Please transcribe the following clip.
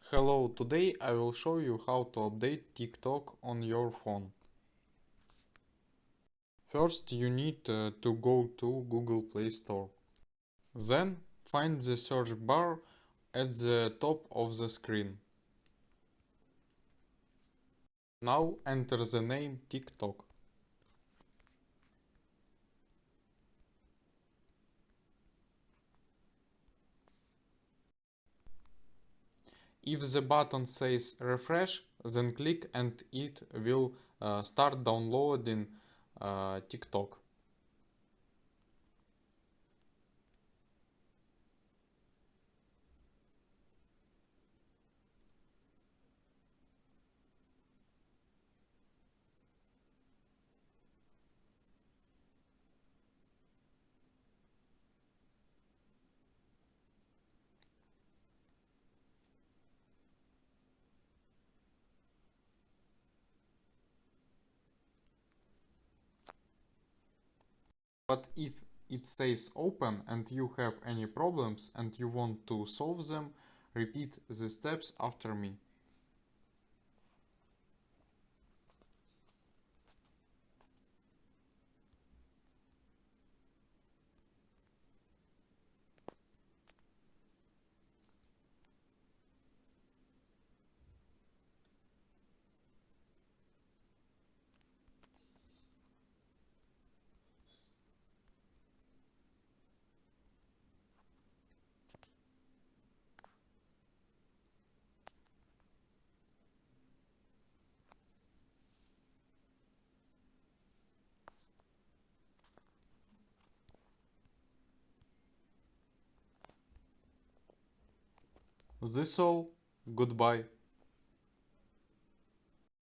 Hello, today I will show you how to update TikTok on your phone. First you need to go to Google Play Store. Then find the search bar at the top of the screen. Now enter the name TikTok. If the button says refresh, then click and it will start downloading TikTok. But if it says open and you have any problems and you want to solve them, repeat the steps after me. This all. Goodbye.